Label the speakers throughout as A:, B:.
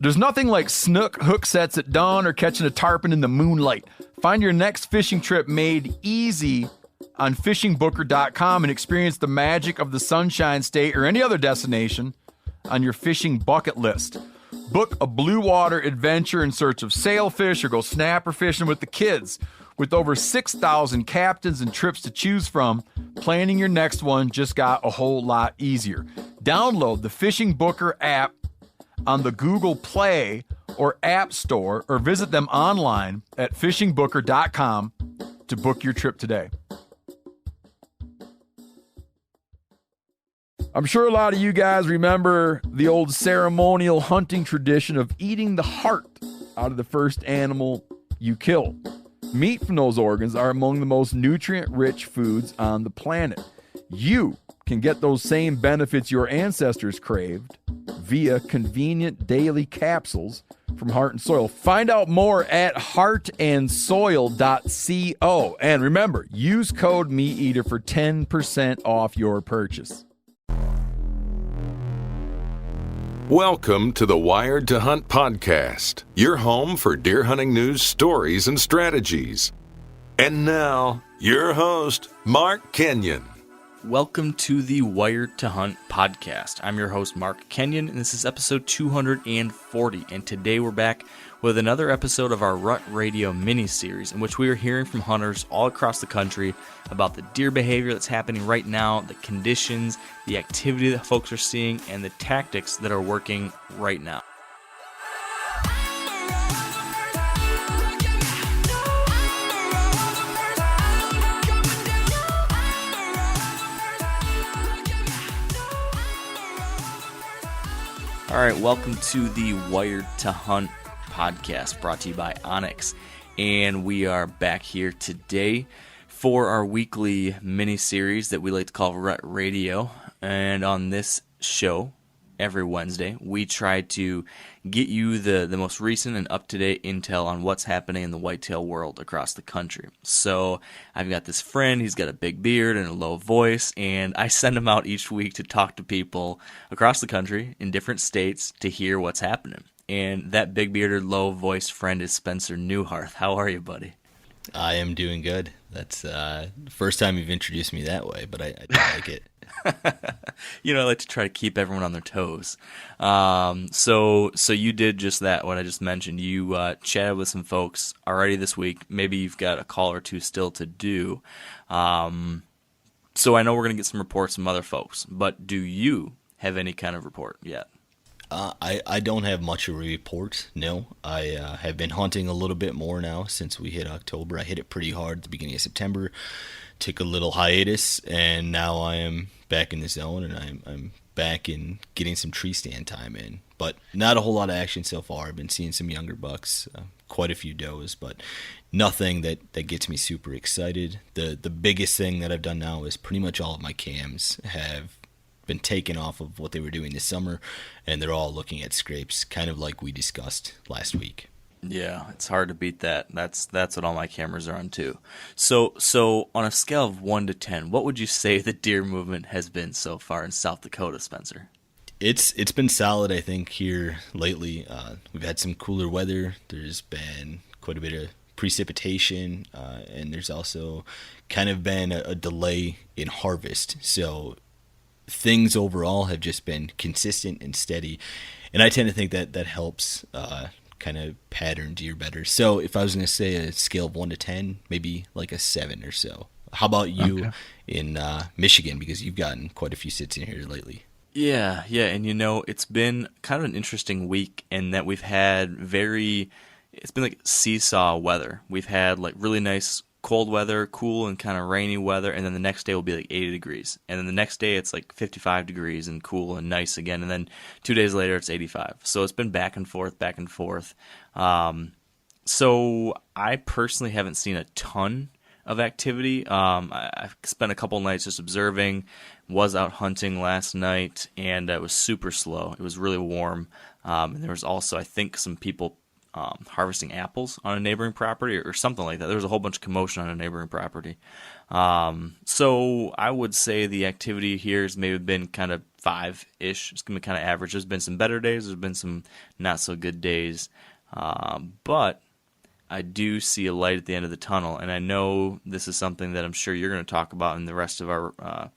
A: There's nothing like snook hook sets at dawn or catching a tarpon in the moonlight. Find your next fishing trip made easy on fishingbooker.com and experience the magic of the Sunshine State or any other destination on your fishing bucket list. Book a blue water adventure in search of sailfish or go snapper fishing with the kids. With over 6,000 captains and trips to choose from, planning your next one just got a whole lot easier. Download the Fishing Booker app on the Google Play or App Store, or visit them online at fishingbooker.com to book your trip today. I'm sure a lot of you guys remember the old ceremonial hunting tradition of eating the heart out of the first animal you kill. Meat from those organs are among the most nutrient-rich foods on the planet. You can get those same benefits your ancestors craved via convenient daily capsules from Heart and Soil. Find out more at heartandsoil.co. And remember, use code MeatEater for 10% off your purchase.
B: Welcome to the Wired to Hunt podcast, your home for deer hunting news, stories, and strategies. And now, your host, Mark Kenyon.
C: Welcome to the Wired to Hunt podcast. I'm your host, Mark Kenyon, and this is episode 240. And today we're back with another episode of our Rut Radio mini-series, in which we are hearing from hunters all across the country about the deer behavior that's happening right now, the conditions, the activity that folks are seeing, and the tactics that are working right now. All right, welcome to the Wired to Hunt podcast, brought to you by Onyx. And we are back here today for our weekly mini-series that we like to call Rut Radio. And on this show, every Wednesday, we try to get you the most recent and up-to-date intel on what's happening in the whitetail world across the country. So I've got this friend, he's got a big beard and a low voice, and I send him out each week to talk to people across the country in different states to hear what's happening. And that big-bearded, low-voiced friend is Spencer Newharth. How are you, buddy?
D: I am doing good. That's the first time you've introduced me that way, but I do like it.
C: You know, I like to try to keep everyone on their toes. So you did just that, what I just mentioned. You chatted with some folks already this week. Maybe you've got a call or two still to do. So I know we're going to get some reports from other folks, but do you have any kind of report yet?
D: I don't have much of a report, no. I have been hunting a little bit more now since we hit October. I hit it pretty hard at the beginning of September, took a little hiatus, and now I am back in the zone, and I'm back in getting some tree stand time in. But not a whole lot of action so far. I've been seeing some younger bucks, quite a few does, but nothing that gets me super excited. The biggest thing that I've done now is pretty much all of my cams have been taken off of what they were doing this summer, and they're all looking at scrapes, kind of like we discussed last week.
C: Yeah, it's hard to beat that. That's what all my cameras are on too. So on a scale of 1 to 10, what would you say the deer movement has been so far in South Dakota, Spencer?
D: It's been solid, I think, here lately. We've had some cooler weather. There's been quite a bit of precipitation, and there's also kind of been a delay in harvest. So things overall have just been consistent and steady, and I tend to think that helps kind of pattern deer better. So if I was going to say a scale of 1 to 10, maybe like a 7 or so. How about you in Michigan, because you've gotten quite a few sits in here lately?
C: Yeah, and you know, it's been kind of an interesting week in that we've had it's been like seesaw weather. We've had like really nice cold weather, cool and kind of rainy weather, and then the next day will be like 80 degrees. And then the next day it's like 55 degrees and cool and nice again. And then 2 days later it's 85. So it's been back and forth. So I personally haven't seen a ton of activity. I spent a couple nights just observing, was out hunting last night, and it was super slow. It was really warm. And there was also, I think, some people harvesting apples on a neighboring property or something like that. There was a whole bunch of commotion on a neighboring property. So I would say the activity here has maybe been kind of 5-ish. It's going to be kind of average. There's been some better days. There's been some not so good days. But I do see a light at the end of the tunnel, and I know this is something that I'm sure you're going to talk about, and the rest of our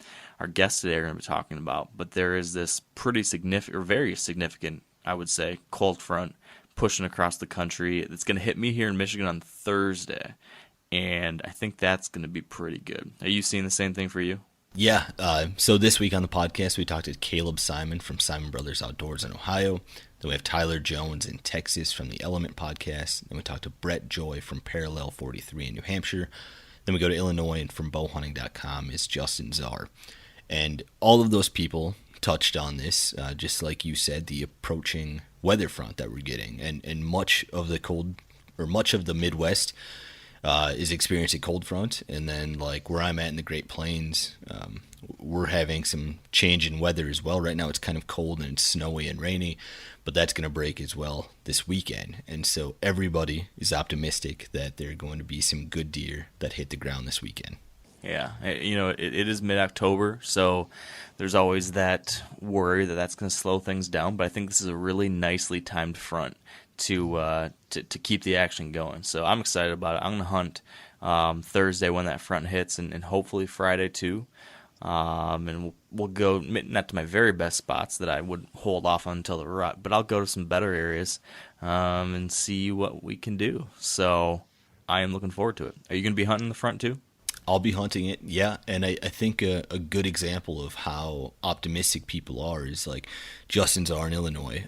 C: guests today are going to be talking about. But there is this pretty significant, or very significant, I would say, cold front pushing across the country. It's going to hit me here in Michigan on Thursday, and I think that's going to be pretty good. Are you seeing the same thing for you?
D: Yeah, so this week on the podcast, we talked to Caleb Simon from Simon Brothers Outdoors in Ohio. Then we have Tyler Jones in Texas from the Element podcast. Then we talked to Brett Joy from Parallel 43 in New Hampshire. Then we go to Illinois, and from bowhunting.com is Justin Czar. And all of those people touched on this, just like you said, the approaching weather front that we're getting. And much of the Midwest is experiencing cold front, and then like where I'm at in the Great Plains, we're having some change in weather as well. Right now it's kind of cold and it's snowy and rainy, but that's going to break as well this weekend. And so everybody is optimistic that there are going to be some good deer that hit the ground this weekend.
C: Yeah, it is mid-October, so there's always that worry that that's going to slow things down, but I think this is a really nicely timed front to keep the action going. So I'm excited about it. I'm going to hunt Thursday when that front hits, and hopefully Friday too. And we'll go, not to my very best spots that I would hold off on until the rut, but I'll go to some better areas and see what we can do. So I am looking forward to it. Are you going to be hunting the front too?
D: I'll be hunting it, yeah, and I think a good example of how optimistic people are is like Justin Czar in Illinois.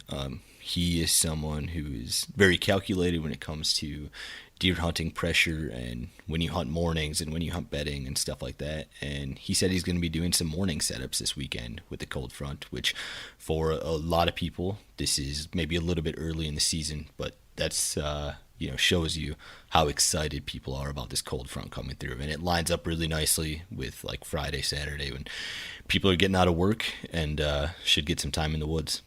D: He is someone who is very calculated when it comes to deer hunting pressure and when you hunt mornings and when you hunt bedding and stuff like that. And he said he's going to be doing some morning setups this weekend with the cold front, which for a lot of people, this is maybe a little bit early in the season, but that's shows you how excited people are about this cold front coming through. And it lines up really nicely with like Friday, Saturday when people are getting out of work and should get some time in the woods.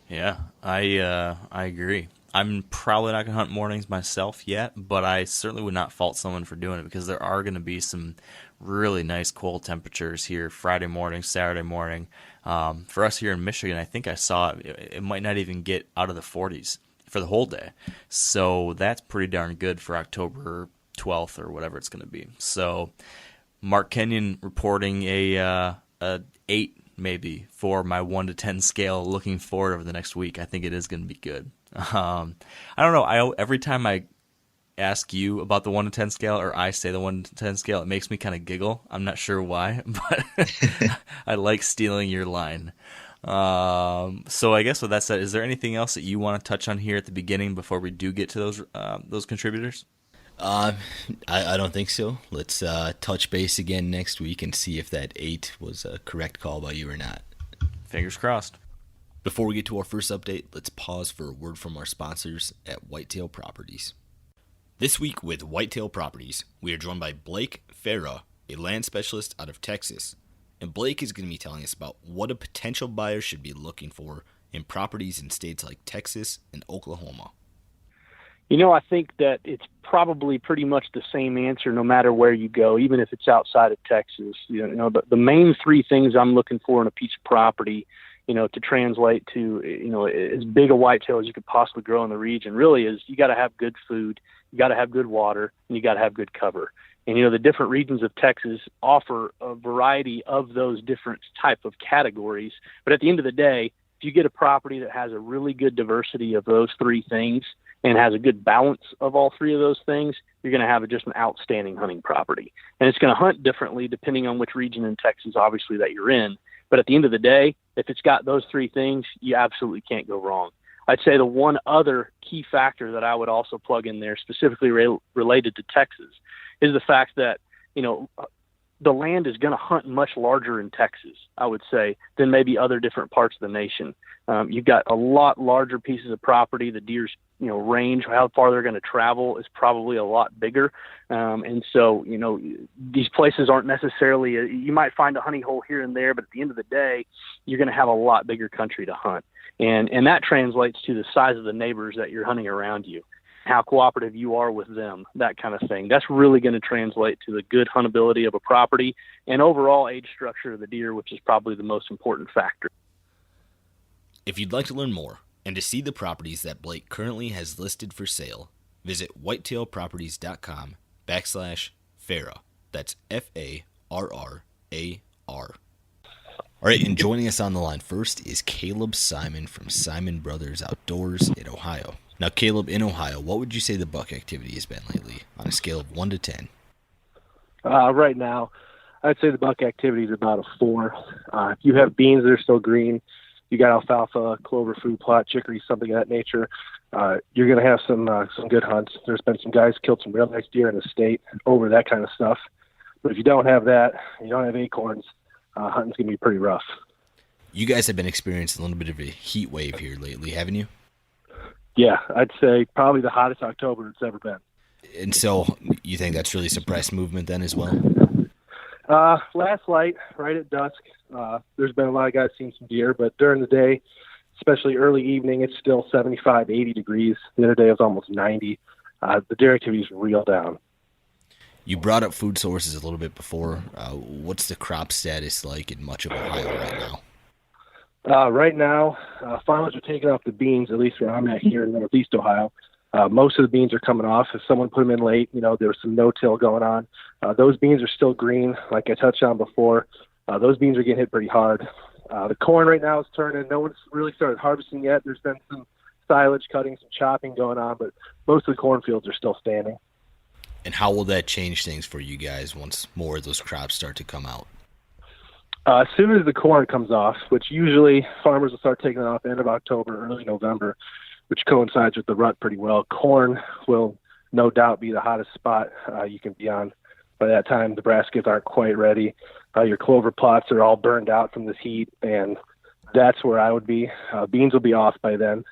C: Yeah, I agree. I'm probably not going to hunt mornings myself yet, but I certainly would not fault someone for doing it because there are going to be some really nice cold temperatures here Friday morning, Saturday morning. For us here in Michigan, I think I saw it might not even get out of the 40s for the whole day. So that's pretty darn good for October 12th or whatever it's going to be. So Mark Kenyon reporting a 8 maybe for my 1 to 10 scale looking forward over the next week. I think it is going to be good. I don't know. Every time I ask you about the 1 to 10 scale or I say the 1 to 10 scale, it makes me kind of giggle. I'm not sure why, but I like stealing your line. So I guess with that said, is there anything else that you want to touch on here at the beginning before we do get to those contributors?
D: I don't think so. Let's touch base again next week and see if that 8 was a correct call by you or not.
C: Fingers crossed.
D: Before we get to our first update, let's pause for a word from our sponsors at Whitetail Properties. This week with Whitetail Properties, we are joined by Blake Farah, a land specialist out of Texas. And Blake is going to be telling us about what a potential buyer should be looking for in properties in states like Texas and Oklahoma.
E: I think that it's probably pretty much the same answer no matter where you go, even if it's outside of Texas. The main 3 things I'm looking for in a piece of property, to translate to, as big a whitetail as you could possibly grow in the region really is you got to have good food, you got to have good water, and you got to have good cover. And, the different regions of Texas offer a variety of those different type of categories. But at the end of the day, if you get a property that has a really good diversity of those 3 things and has a good balance of all 3 of those things, you're going to have just an outstanding hunting property. And it's going to hunt differently depending on which region in Texas, obviously, that you're in. But at the end of the day, if it's got those 3 things, you absolutely can't go wrong. I'd say the one other key factor that I would also plug in there, specifically related to Texas, is the fact that, the land is going to hunt much larger in Texas, I would say, than maybe other different parts of the nation. You've got a lot larger pieces of property. The deer's, range, how far they're going to travel is probably a lot bigger. And so, these places aren't necessarily, you might find a hunting hole here and there, but at the end of the day, you're going to have a lot bigger country to hunt. And that translates to the size of the neighbors that you're hunting around you, how cooperative you are with them, that kind of thing. That's really going to translate to the good huntability of a property and overall age structure of the deer, which is probably the most important factor.
D: If you'd like to learn more and to see the properties that Blake currently has listed for sale, visit whitetailproperties.com/Farrar. That's Farrar. All right, and joining us on the line first is Caleb Simon from Simon Brothers Outdoors in Ohio. Now, Caleb, in Ohio, what would you say the buck activity has been lately on a scale of 1 to 10?
F: Right now, I'd say the buck activity is about a 4. If you have beans that are still green, you got alfalfa, clover, food plot, chicory, something of that nature, you're going to have some good hunts. There's been some guys killed some real nice deer in the state over that kind of stuff. But if you don't have that, you don't have acorns, hunting's going to be pretty rough.
D: You guys have been experiencing a little bit of a heat wave here lately, haven't you?
F: Yeah, I'd say probably the hottest October it's ever been.
D: And so you think that's really suppressed movement then as well?
F: Last light, right at dusk, there's been a lot of guys seeing some deer, but during the day, especially early evening, it's still 75, 80 degrees. The other day it was almost 90. The deer activity is real down.
D: You brought up food sources a little bit before. What's the crop status like in much of Ohio right now?
F: Right now, farmers are taking off the beans, at least where I'm at here in Northeast Ohio. Most of the beans are coming off. If someone put them in late, there was some no-till going on. Those beans are still green, like I touched on before. Those beans are getting hit pretty hard. The corn right now is turning. No one's really started harvesting yet. There's been some silage cutting, some chopping going on, but most of the cornfields are still standing.
D: And how will that change things for you guys once more of those crops start to come out?
F: As soon as the corn comes off, which usually farmers will start taking it off end of October, early November, which coincides with the rut pretty well, corn will no doubt be the hottest spot you can be on. By that time, the brassicas aren't quite ready. Your clover plots are all burned out from this heat, and that's where I would be. Beans will be off by then.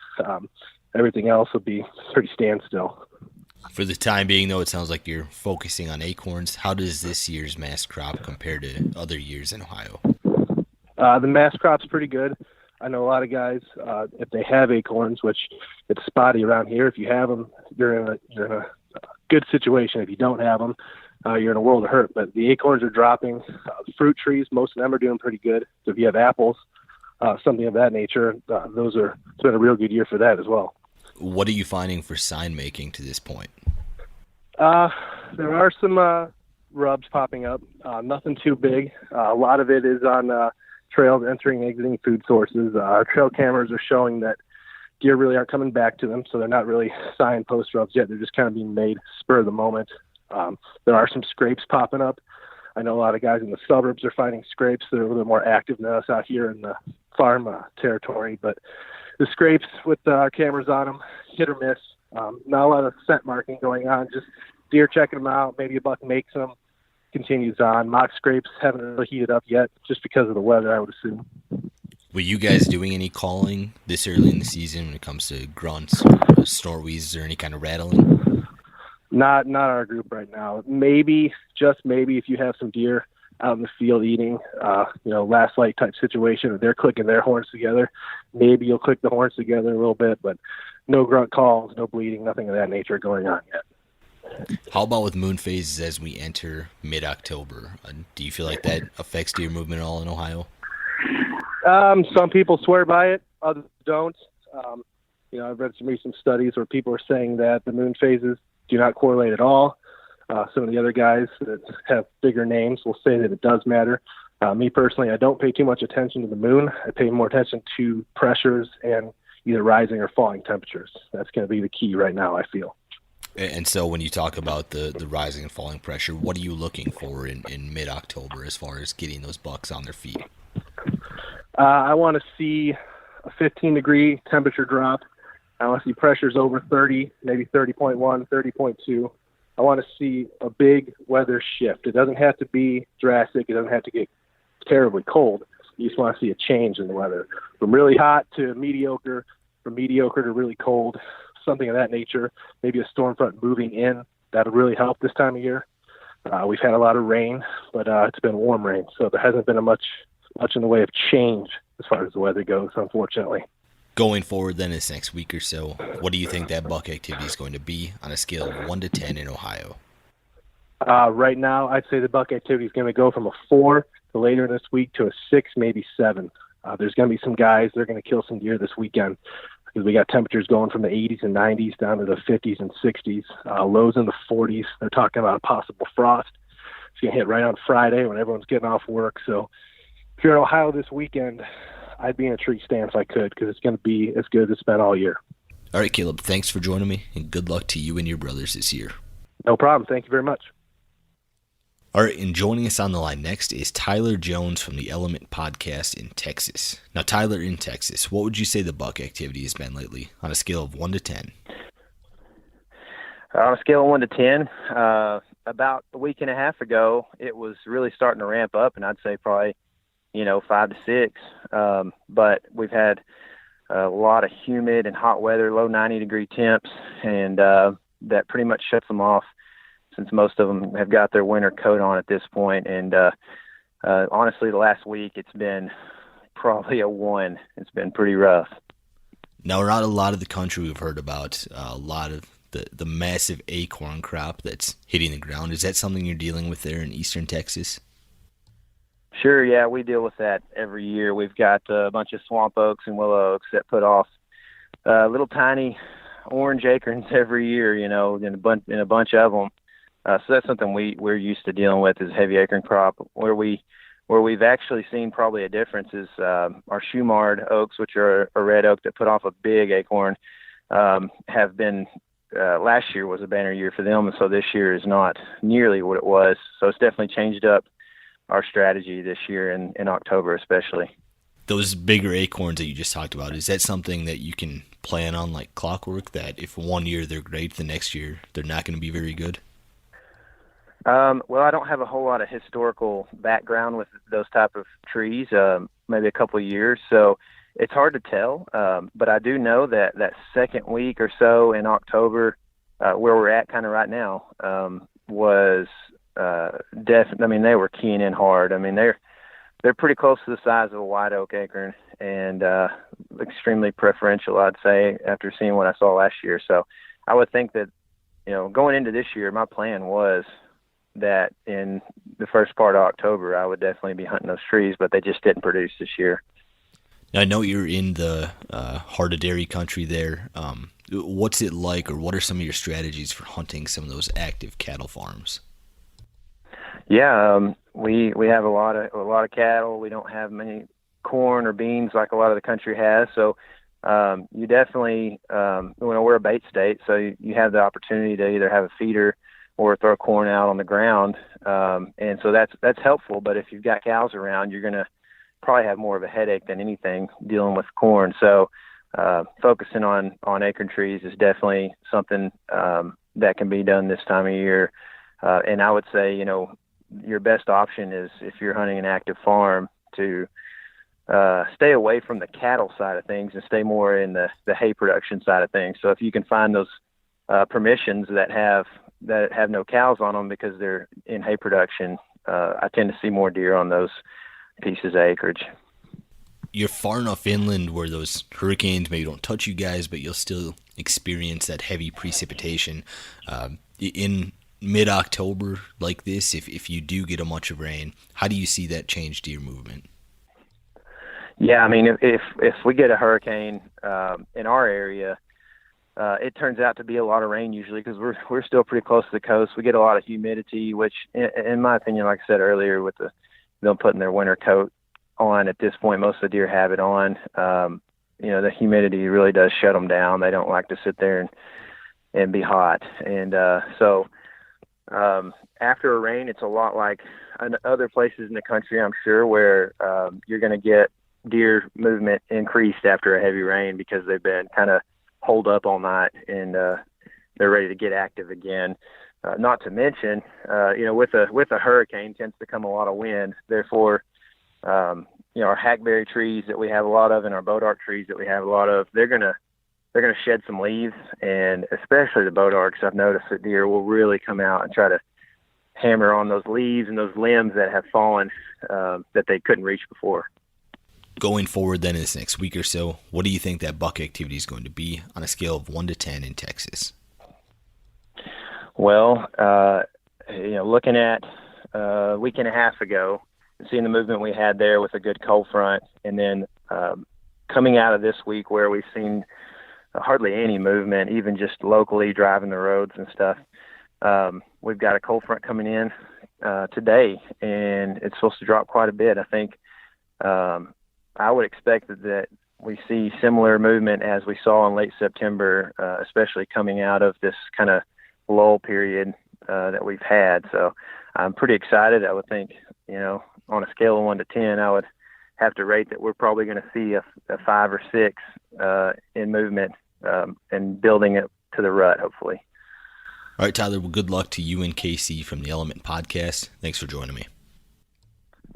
F: Everything else will be pretty standstill.
D: For the time being, though, it sounds like you're focusing on acorns. How does this year's mass crop compare to other years in Ohio?
F: The mass crop's pretty good. I know a lot of guys, if they have acorns, which it's spotty around here, if you have them, you're in a good situation. If you don't have them, you're in a world of hurt. But the acorns are dropping. The fruit trees, most of them are doing pretty good. So if you have apples, something of that nature, it's been a real good year for that as well.
D: What are you finding for sign making to this point?
F: There are some rubs popping up. Nothing too big. A lot of it is on trails entering and exiting food sources. Our trail cameras are showing that deer really aren't coming back to them, so they're not really signpost rubs yet. They're just kind of being made spur of the moment. There are some scrapes popping up. I know a lot of guys in the suburbs are finding scrapes that are a little bit more active than us out here in the farm territory, but the scrapes with our cameras on them, hit or miss. Not a lot of scent marking going on, just deer checking them out. Maybe a buck makes them, continues on. Mock scrapes haven't really heated up yet just because of the weather, I would assume.
D: Were you guys doing any calling this early in the season when it comes to grunts or snort wheezes or any kind of rattling?
F: Not our group right now. Maybe, just maybe, if you have some deer out in the field eating, last light type situation, or they're clicking their horns together, maybe you'll click the horns together a little bit, but no grunt calls, no bleeding, nothing of that nature going on yet.
D: How about with moon phases as we enter mid-October? Do you feel like that affects deer movement at all in Ohio?
F: Some people swear by it, others don't. I've read some recent studies where people are saying that the moon phases do not correlate at all. Some of the other guys that have bigger names will say that it does matter. Me personally, I don't pay too much attention to the moon. I pay more attention to pressures and either rising or falling temperatures. That's going to be the key right now, I feel.
D: And so when you talk about the rising and falling pressure, what are you looking for in mid-October as far as getting those bucks on their feet?
F: I want to see a 15-degree temperature drop. I want to see pressures over 30, maybe 30.1, 30.2. I want to see a big weather shift. It doesn't have to be drastic. It doesn't have to get terribly cold. You just want to see a change in the weather from really hot to mediocre, from mediocre to really cold, something of that nature. Maybe a storm front moving in. That'll really help this time of year. We've had a lot of rain, but it's been warm rain, so there hasn't been much in the way of change as far as the weather goes, unfortunately.
D: Going forward then this next week or so, what do you think that buck activity is going to be on a scale of 1 to 10 in Ohio?
F: Right now, I'd say the buck activity is going to go from a 4 to later this week to a 6, maybe 7. There's going to be some guys, they're going to kill some deer this weekend because we got temperatures going from the 80s and 90s down to the 50s and 60s, lows in the 40s. They're talking about a possible frost. It's going to hit right on Friday when everyone's getting off work. So if you're in Ohio this weekend, I'd be in a tree stand if I could, because it's going to be as good as it's been all year.
D: All right, Caleb, thanks for joining me, and good luck to you and your brothers this year.
F: No problem. Thank you very much.
D: All right, and joining us on the line next is Tyler Jones from the Element Podcast in Texas. Now, Tyler, in Texas, what would you say the buck activity has been lately on a scale of 1 to 10?
G: On a scale of 1 to 10, about a week and a half ago, it was really starting to ramp up, and I'd say probably 5 to 6. But we've had a lot of humid and hot weather, low 90-degree temps, and that pretty much shuts them off since most of them have got their winter coat on at this point. And honestly, the last week, it's been probably a 1. It's been pretty rough.
D: Now, around a lot of the country, we've heard about a lot of the massive acorn crop that's hitting the ground. Is that something you're dealing with there in eastern Texas?
G: Sure, yeah, we deal with that every year. We've got a bunch of swamp oaks and willow oaks that put off little tiny orange acorns every year, in a bunch of them. So that's something we're used to dealing with, is heavy acorn crop. Where we've actually seen probably a difference is our Shumard oaks, which are a red oak that put off a big acorn, have been last year was a banner year for them, and so this year is not nearly what it was. So it's definitely changed up our strategy this year in October especially.
D: Those bigger acorns that you just talked about, is that something that you can plan on like clockwork, that if one year they're great, the next year they're not going to be very good?
G: Well, I don't have a whole lot of historical background with those type of trees, maybe a couple of years, so it's hard to tell. But I do know that second week or so in October, where we're at kind of right now, was definitely. I mean, they were keying in hard. I mean, they're pretty close to the size of a white oak acorn, and extremely preferential, I'd say, after seeing what I saw last year. So I would think that, going into this year, my plan was that in the first part of October, I would definitely be hunting those trees, but they just didn't produce this year.
D: Now, I know you're in the heart of dairy country there. What's it like, or what are some of your strategies for hunting some of those active cattle farms?
G: Yeah, we have a lot of cattle. We don't have many corn or beans like a lot of the country has. So you definitely, we're a bait state, so you have the opportunity to either have a feeder or throw corn out on the ground, and so that's helpful. But if you've got cows around, you're going to probably have more of a headache than anything dealing with corn. So focusing on acorn trees is definitely something that can be done this time of year. And I would say, your best option is, if you're hunting an active farm, to stay away from the cattle side of things and stay more in the hay production side of things. So if you can find those permissions that have no cows on them because they're in hay production, I tend to see more deer on those pieces of acreage.
D: You're far enough inland where those hurricanes maybe don't touch you guys, but you'll still experience that heavy precipitation. In mid-October like this, if you do get a bunch of rain, how do you see that change deer movement?
G: Yeah, I mean, if we get a hurricane in our area, it turns out to be a lot of rain usually, because we're still pretty close to the coast. We get a lot of humidity, which, in my opinion, like I said earlier, with them putting their winter coat on at this point, most of the deer have it on. The humidity really does shut them down. They don't like to sit there and be hot. And so after a rain, it's a lot like other places in the country, I'm sure, where you're going to get deer movement increased after a heavy rain because they've been kind of holed up all night, and they're ready to get active again. Not to mention, with a hurricane tends to come a lot of wind. Therefore, our hackberry trees that we have a lot of and our bodark trees that we have a lot of, they're gonna shed some leaves, and especially the bodarks. I've noticed that deer will really come out and try to hammer on those leaves and those limbs that have fallen that they couldn't reach before.
D: Going forward then in this next week or so, what do you think that buck activity is going to be on a scale of 1 to 10 in Texas?
G: Well, looking at a week and a half ago, seeing the movement we had there with a good cold front, and then coming out of this week where we've seen hardly any movement, even just locally driving the roads and stuff. We've got a cold front coming in today, and it's supposed to drop quite a bit. I think I would expect that we see similar movement as we saw in late September, especially coming out of this kind of lull period that we've had. So I'm pretty excited. I would think, on a scale of 1 to 10, I would have to rate that we're probably going to see a 5 or 6 in movement and building it to the rut, hopefully.
D: All right, Tyler, well, good luck to you and Casey from the Element Podcast. Thanks for joining me.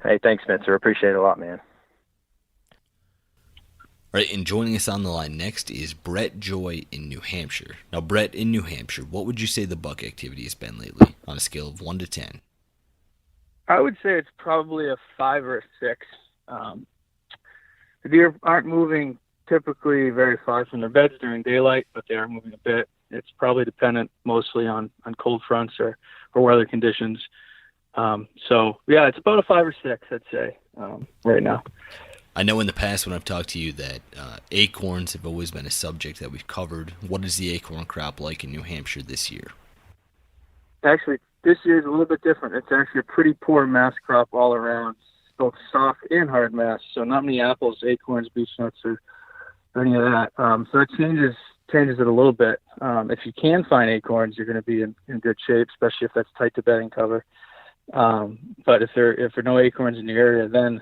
G: Hey, thanks, Spencer. Appreciate it a lot, man.
D: All right, and joining us on the line next is Brett Joy in New Hampshire. Now, Brett, in New Hampshire, what would you say the buck activity has been lately on a scale of 1 to 10?
H: I would say it's probably a 5 or a 6. The deer aren't moving typically very far from their beds during daylight, but they are moving a bit. It's probably dependent mostly on cold fronts or weather conditions. It's about a 5 or 6, I'd say, right now.
D: I know in the past when I've talked to you that acorns have always been a subject that we've covered. What is the acorn crop like in New Hampshire this year?
H: Actually, this year is a little bit different. It's actually a pretty poor mass crop all around, both soft and hard mass. So not many apples, acorns, beech nuts, or any of that. So it changes it a little bit. If you can find acorns, you're going to be in good shape, especially if that's tight to bedding cover. But if there are no acorns in the area, then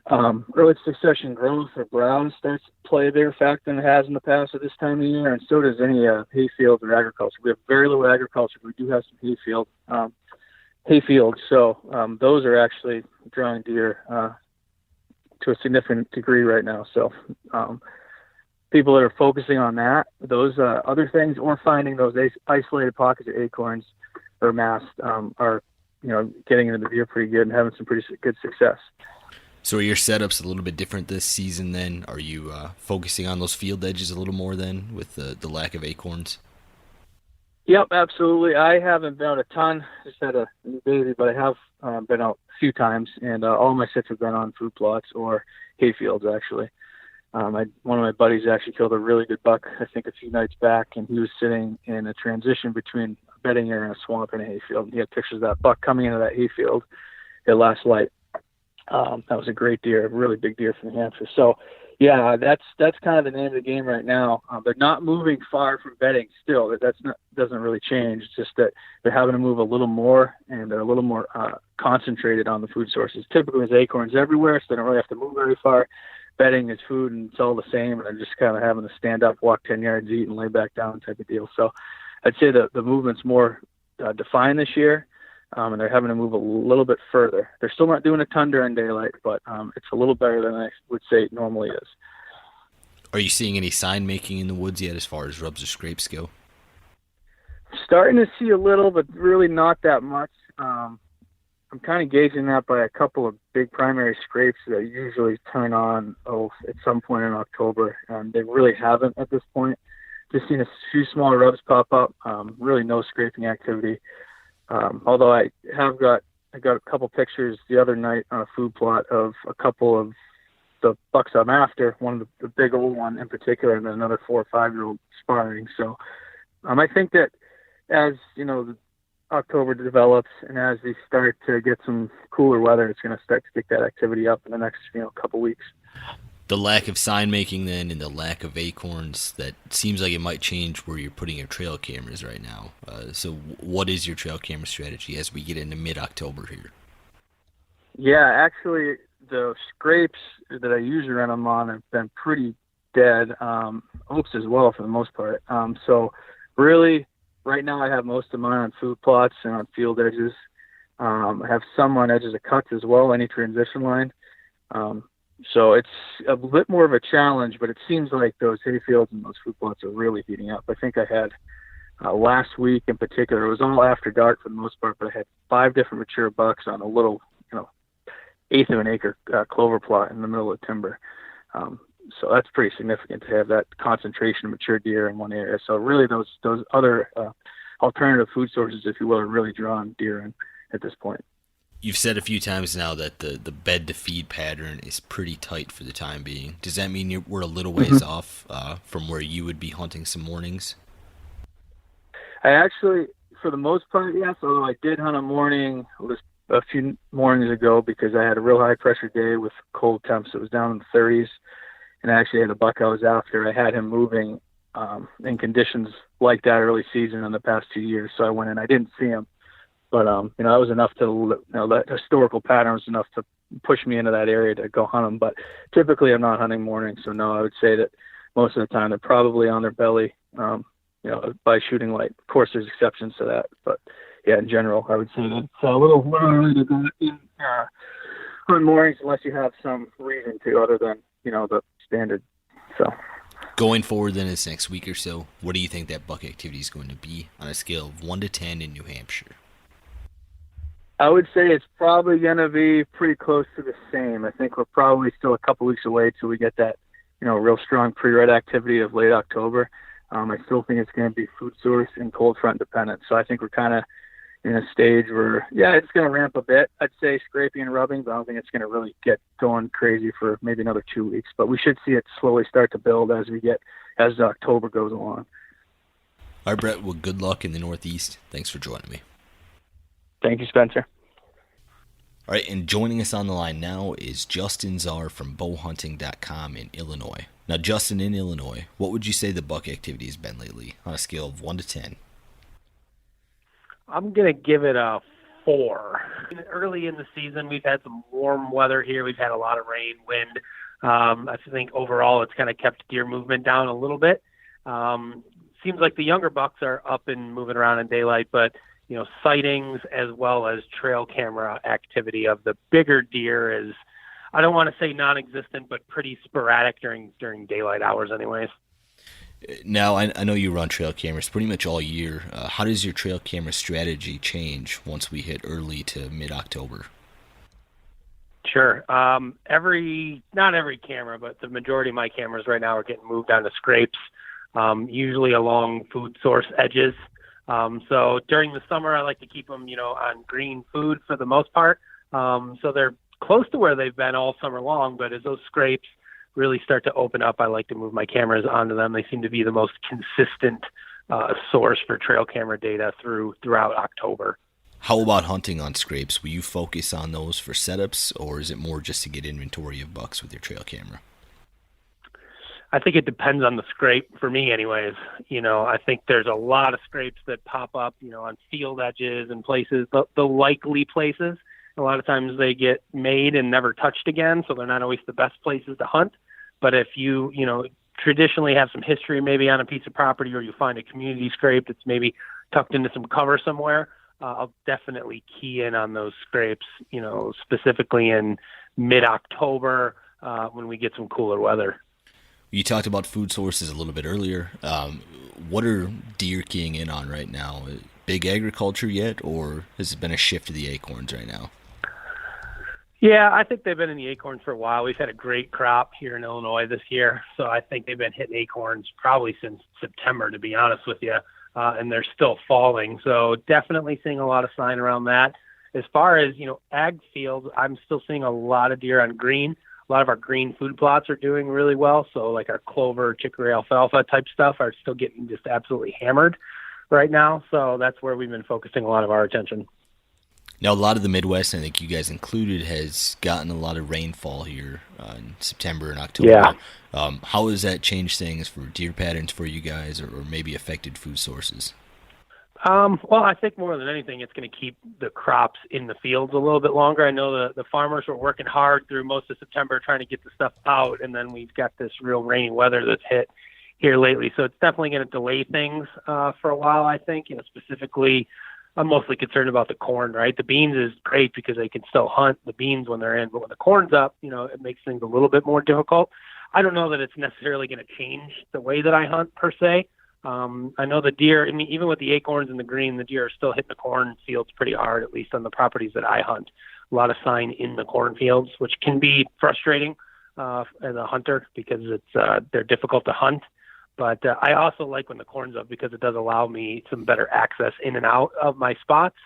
H: early succession growth or browse starts to play a bigger factor than it has in the past at this time of year, and so does any hayfield or agriculture. We have very little agriculture, but we do have some hayfields. So those are actually drawing deer to a significant degree right now. So people that are focusing on those other things, or finding those isolated pockets of acorns or mast, are getting into the deer pretty good and having some pretty good success.
D: So are your setups a little bit different this season then? Are you focusing on those field edges a little more then with the lack of acorns?
H: Yep, absolutely. I haven't been out a ton. Just had a new baby, but I have been out a few times, and all my sits have been on food plots or hayfields, actually. One of my buddies actually killed a really good buck, I think, a few nights back, and he was sitting in a transition between a bedding area and a swamp and a hayfield. He had pictures of that buck coming into that hayfield at last light. That was a great deer, a really big deer from New Hampshire. So, yeah, that's kind of the name of the game right now. They're not moving far from bedding still. Doesn't really change. It's just that they're having to move a little more, and they're a little more concentrated on the food sources. Typically, there's acorns everywhere, so they don't really have to move very far. Bedding is food, and it's all the same, and they're just kind of having to stand up, walk 10 yards, eat, and lay back down type of deal. So I'd say the movement's more defined this year. And they're having to move a little bit further. They're still not doing a ton during daylight, but it's a little better than I would say it normally is.
D: Are you seeing any sign making in the woods yet as far as rubs or scrapes go?
H: Starting to see a little, but really not that much. I'm kind of gauging that by a couple of big primary scrapes that usually turn on at some point in October. They really haven't at this point. Just seen a few small rubs pop up. Really no scraping activity. Although I got a couple pictures the other night on a food plot of a couple of the bucks I'm after, one of the big old one in particular, and then another 4 or 5 year old sparring. So I think that as October develops and as we start to get some cooler weather, it's going to start to pick that activity up in the next couple weeks.
D: The lack of sign making then and the lack of acorns, that seems like it might change where you're putting your trail cameras right now. So what is your trail camera strategy as we get into mid-October here?
H: Yeah, actually the scrapes that I usually run them on have been pretty dead. Oaks as well for the most part. So really right now I have most of mine on food plots and on field edges. I have some on edges of cuts as well, any transition line. So it's a bit more of a challenge, but it seems like those hayfields and those food plots are really heating up. I think I had last week in particular, it was all after dark for the most part, but I had 5 different mature bucks on a little, eighth of an acre clover plot in the middle of timber. So that's pretty significant to have that concentration of mature deer in one area. So really those other alternative food sources, if you will, are really drawing deer in at this point.
D: You've said a few times now that the bed to feed pattern is pretty tight for the time being. Does that mean we're a little ways off from where you would be hunting some mornings?
H: I actually, for the most part, yes, although I did hunt a morning a few mornings ago because I had a real high pressure day with cold temps. It was down in the 30s, and I actually had a buck I was after. I had him moving in conditions like that early season in the past 2 years, so I went in. I didn't see him. But, that was enough that historical pattern was enough to push me into that area to go hunt them. But typically I'm not hunting mornings. So no, I would say that most of the time they're probably on their belly, by shooting light. Of course, there's exceptions to that. But yeah, in general, I would say that it's a little early to go in hunt mornings unless you have some reason to other than, the standard. So
D: going forward then this next week or so, what do you think that buck activity is going to be on a scale of 1 to 10 in New Hampshire?
H: I would say it's probably going to be pretty close to the same. I think we're probably still a couple weeks away till we get that, real strong pre-rut activity of late October. I still think it's going to be food source and cold front dependent. So I think we're kind of in a stage where, it's going to ramp a bit. I'd say scraping and rubbing, but I don't think it's going to really get going crazy for maybe another 2 weeks. But we should see it slowly start to build as October goes along.
D: All right, Brett, well, good luck in the Northeast. Thanks for joining me.
H: Thank you, Spencer.
D: All right, and joining us on the line now is Justin Czar from bowhunting.com in Illinois. Now, Justin, in Illinois, what would you say the buck activity has been lately on a scale of 1 to 10?
I: I'm going to give it a 4. Early in the season, we've had some warm weather here. We've had a lot of rain, wind. I think overall it's kind of kept deer movement down a little bit. Seems like the younger bucks are up and moving around in daylight, but sightings as well as trail camera activity of the bigger deer is, I don't want to say non-existent, but pretty sporadic during daylight hours anyways.
D: Now, I know you run trail cameras pretty much all year. How does your trail camera strategy change once we hit early to mid-October?
I: Sure. Not every camera, but the majority of my cameras right now are getting moved onto scrapes, usually along food source edges. So during the summer, I like to keep them, on green food for the most part. So they're close to where they've been all summer long, but as those scrapes really start to open up, I like to move my cameras onto them. They seem to be the most consistent source for trail camera data throughout October.
D: How about hunting on scrapes? Will you focus on those for setups, or is it more just to get inventory of bucks with your trail camera?
I: I think it depends on the scrape for me anyways. I think there's a lot of scrapes that pop up, on field edges and places, the likely places. A lot of times they get made and never touched again, so they're not always the best places to hunt. But if you, traditionally have some history maybe on a piece of property, or you find a community scrape that's maybe tucked into some cover somewhere, I'll definitely key in on those scrapes, specifically in mid-October when we get some cooler weather.
D: You talked about food sources a little bit earlier. What are deer keying in on right now? Big agriculture yet, or has it been a shift to the acorns right now?
I: Yeah, I think they've been in the acorns for a while. We've had a great crop here in Illinois this year, so I think they've been hitting acorns probably since September, to be honest with you, and they're still falling. So definitely seeing a lot of sign around that. As far as, ag fields, I'm still seeing a lot of deer on green. A lot of our green food plots are doing really well. So like our clover, chicory, alfalfa type stuff are still getting just absolutely hammered right now. So that's where we've been focusing a lot of our attention.
D: Now, a lot of the Midwest, I think you guys included, has gotten a lot of rainfall here in September and October.
I: Yeah.
D: How has that changed things for deer patterns for you guys, or maybe affected food sources?
I: Well, I think more than anything, it's going to keep the crops in the fields a little bit longer. I know the farmers were working hard through most of September trying to get the stuff out, and then we've got this real rainy weather that's hit here lately. So it's definitely going to delay things for a while, I think, specifically I'm mostly concerned about the corn, right? The beans is great because they can still hunt the beans when they're in, but when the corn's up, it makes things a little bit more difficult. I don't know that it's necessarily going to change the way that I hunt per se. I know the deer, even with the acorns and the green, the deer are still hitting the corn fields pretty hard, at least on the properties that I hunt. A lot of sign in the cornfields, which can be frustrating as a hunter because they're difficult to hunt. But I also like when the corn's up because it does allow me some better access in and out of my spots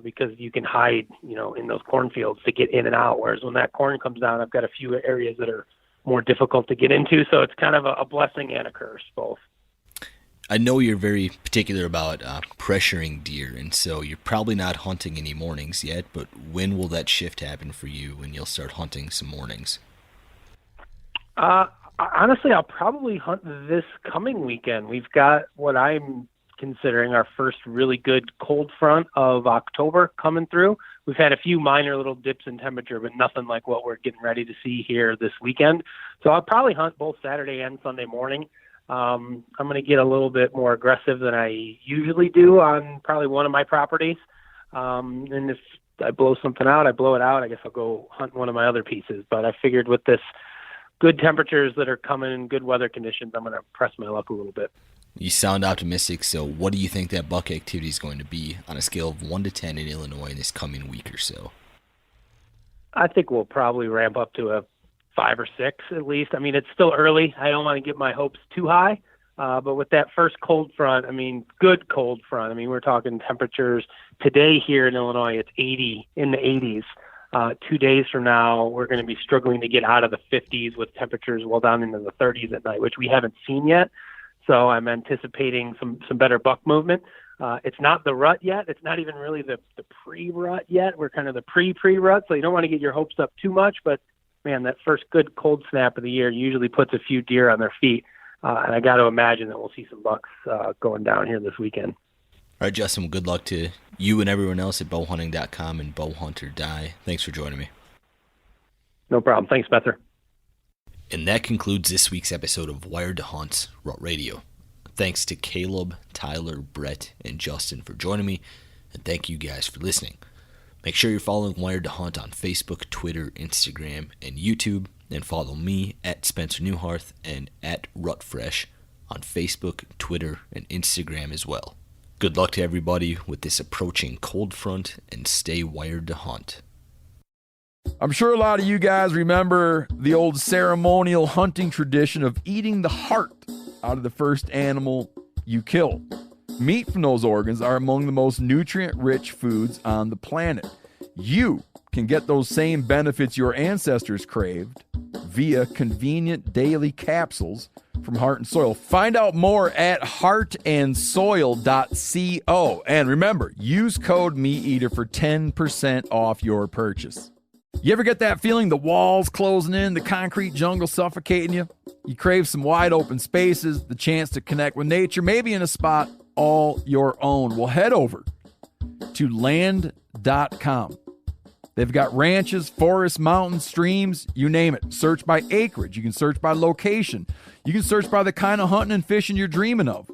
I: because you can hide, in those cornfields to get in and out. Whereas when that corn comes down, I've got a few areas that are more difficult to get into. So it's kind of a blessing and a curse, both.
D: I know you're very particular about pressuring deer, and so you're probably not hunting any mornings yet, but when will that shift happen for you when you'll start hunting some mornings?
I: Honestly, I'll probably hunt this coming weekend. We've got what I'm considering our first really good cold front of October coming through. We've had a few minor little dips in temperature, but nothing like what we're getting ready to see here this weekend. So I'll probably hunt both Saturday and Sunday morning. I'm going to get a little bit more aggressive than I usually do on probably one of my properties. And if I blow something out, I blow it out. I guess I'll go hunt one of my other pieces. But I figured with this good temperatures that are coming and good weather conditions, I'm going to press my luck a little bit.
D: You sound optimistic, so what do you think that buck activity is going to be on a scale of 1 to 10 in Illinois in this coming week or so?
I: I think we'll probably ramp up to a 5 or 6 at least. It's still early. I don't want to get my hopes too high, but with that first cold front, good cold front. We're talking temperatures today here in Illinois, it's 80 in the 80s. 2 days from now, we're going to be struggling to get out of the 50s with temperatures well down into the 30s at night, which we haven't seen yet. So I'm anticipating some better buck movement. It's not the rut yet. It's not even really the pre-rut yet. We're kind of the pre-rut, so you don't want to get your hopes up too much. But, man, that first good cold snap of the year usually puts a few deer on their feet. And I got to imagine that we'll see some bucks going down here this weekend.
D: All right, Justin, well, good luck to you and everyone else at bowhunting.com and bowhunter.die. Thanks for joining me.
I: No problem. Thanks, Spencer.
D: And that concludes this week's episode of Wired to Hunt Rut Radio. Thanks to Caleb, Tyler, Brett, and Justin for joining me, and thank you guys for listening. Make sure you're following Wired to Hunt on Facebook, Twitter, Instagram, and YouTube, and follow me at Spencer Newharth and at Rutfresh on Facebook, Twitter, and Instagram as well. Good luck to everybody with this approaching cold front, and stay wired to hunt.
A: I'm sure a lot of you guys remember the old ceremonial hunting tradition of eating the heart out of the first animal you kill. Meat from those organs are among the most nutrient-rich foods on the planet. You can get those same benefits your ancestors craved via convenient daily capsules from Heart and Soil. Find out more at heartandsoil.co. And remember, use code MeatEater for 10% off your purchase. You ever get that feeling the walls closing in, the concrete jungle suffocating you? You crave some wide open spaces, the chance to connect with nature, maybe in a spot all your own. Well, head over to land.com. They've got ranches, forests, mountains, streams, you name it. Search by acreage. You can search by location. You can search by the kind of hunting and fishing you're dreaming of.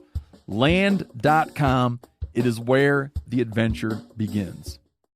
A: Land.com. It is where the adventure begins.